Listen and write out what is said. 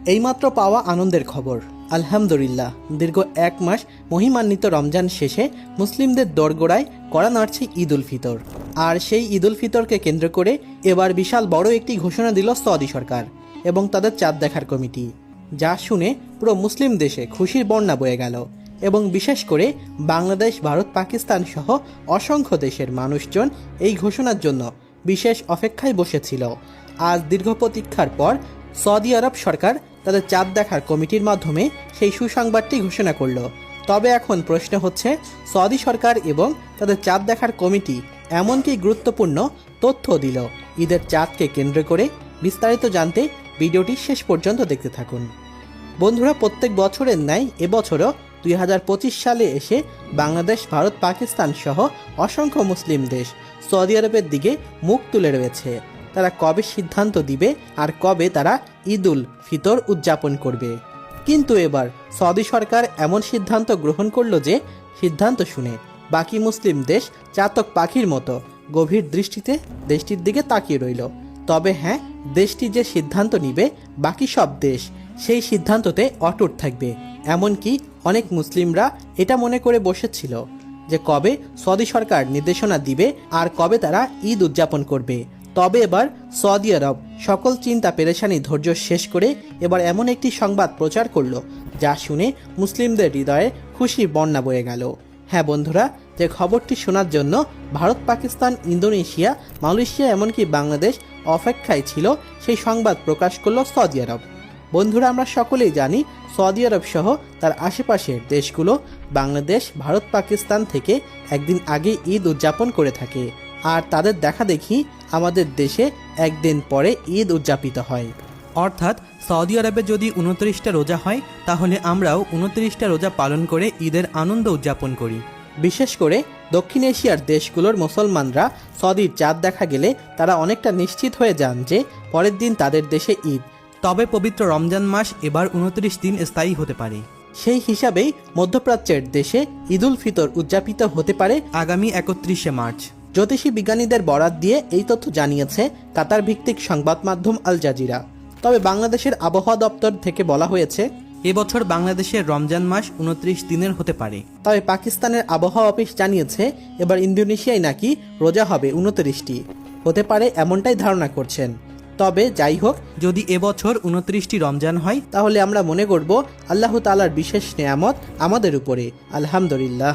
এইমাত্র পাওয়া আনন্দের খবর। আলহামদুলিল্লাহ, দীর্ঘ এক মাস মহিমান্বিত রমজান শেষে মুসলিমদের দোরগোড়ায় কড়া নাড়ছে ঈদ উল ফিতর। আর সেই ঈদ উল ফিতরকে কেন্দ্র করে এবার বিশাল বড় একটি ঘোষণা দিল সৌদি সরকার এবং তাদের চাঁদ দেখার কমিটি, যা শুনে পুরো মুসলিম দেশে খুশির বন্যা বয়ে গেল। এবং বিশেষ করে বাংলাদেশ, ভারত, পাকিস্তান সহ অসংখ্য দেশের মানুষজন এই ঘোষণার জন্য বিশেষ অপেক্ষায় বসেছিল। আজ দীর্ঘ প্রতীক্ষার পর সৌদি আরব সরকার তাদের চাঁদ দেখার কমিটির মাধ্যমে সেই সুসংবাদটি ঘোষণা করল। তবে এখন প্রশ্ন হচ্ছে, সৌদি সরকার এবং তাদের চাঁদ দেখার কমিটি এমন কি গুরুত্বপূর্ণ তথ্য দিল ঈদের চাঁদকে কেন্দ্র করে? বিস্তারিত জানতে ভিডিওটি শেষ পর্যন্ত দেখতে থাকুন। বন্ধুরা, প্রত্যেক বছরের ন্যায় এবছরও 2025 সালে এসে বাংলাদেশ, ভারত, পাকিস্তান সহ অসংখ্য মুসলিম দেশ সৌদি আরবের দিকে মুখ তুলে রয়েছে। তারা কবে সিদ্ধান্ত দিবে আর কবে তারা ঈদ উল ফিতর উদযাপন করবে। কিন্তু এবার সৌদি সরকার এমন সিদ্ধান্ত গ্রহণ করলো যে সিদ্ধান্ত শুনে বাকি মুসলিম দেশ চাতক পাখির মতো গভীর দৃষ্টিতে দেশটির দিকে তাকিয়ে রইল। তবে হ্যাঁ, দেশটি যে সিদ্ধান্ত নিবে বাকি সব দেশ সেই সিদ্ধান্ততে অটুট থাকবে। এমনকি অনেক মুসলিমরা এটা মনে করে বসেছিল যে কবে সৌদি সরকার নির্দেশনা দিবে আর কবে তারা ঈদ উদযাপন করবে। তবে এবার সৌদি আরব সকল চিন্তা পেরেশানি ধৈর্য শেষ করে এবার এমন একটি সংবাদ প্রচার করলো যা শুনে মুসলিমদের হৃদয়ে খুশির বন্যা বয়ে গেল। হ্যাঁ বন্ধুরা, যে খবরটি শোনার জন্য ভারত, পাকিস্তান, ইন্দোনেশিয়া, মালয়েশিয়া এমনকি বাংলাদেশ অপেক্ষায় ছিল, সেই সংবাদ প্রকাশ করলো সৌদি আরব। বন্ধুরা, আমরা সকলেই জানি সৌদি আরব সহ তার আশেপাশের দেশগুলো বাংলাদেশ, ভারত, পাকিস্তান থেকে একদিন আগে ঈদ উদযাপন করে থাকে। আর তাদের দেখা দেখি আমাদের দেশে একদিন পরে ঈদ উদযাপিত হয়। অর্থাৎ সৌদি আরবে যদি 29টা রোজা হয়, তাহলে আমরাও 29টা রোজা পালন করে ঈদের আনন্দ উদযাপন করি। বিশেষ করে দক্ষিণ এশিয়ার দেশগুলোর মুসলমানরা সৌদির চাঁদ দেখা গেলে তারা অনেকটা নিশ্চিত হয়ে যান যে পরের দিন তাদের দেশে ঈদ। তবে পবিত্র রমজান মাস এবার 29 দিন স্থায়ী হতে পারে। সেই হিসাবেই মধ্যপ্রাচ্যের দেশে ঈদ উল ফিতর উদযাপিত হতে পারে আগামী 31শে মার্চ। জ্যোতিষী বিজ্ঞানীদের বরাত দিয়ে এই তথ্য জানিয়েছে কাতার ভিত্তিক সংবাদ মাধ্যম আল জাজিরা। তবে বাংলাদেশের আবহাওয়া দপ্তর থেকে বলা হয়েছে এবছর বাংলাদেশের রমজান মাস 29 দিনের হতে পারে। তবে পাকিস্তানের আবহাওয়া অফিস জানিয়েছে এবার ইন্দোনেশিয়ায় নাকি রোজা হবে 29টি হতে পারে, এমনটাই ধারণা করছেন। তবে যাই হোক, যদি এবছর 29টি রমজান হয় তাহলে আমরা মনে করব আল্লাহ তাআলার বিশেষ নেয়ামত আমাদের উপরে। আলহামদুলিল্লাহ।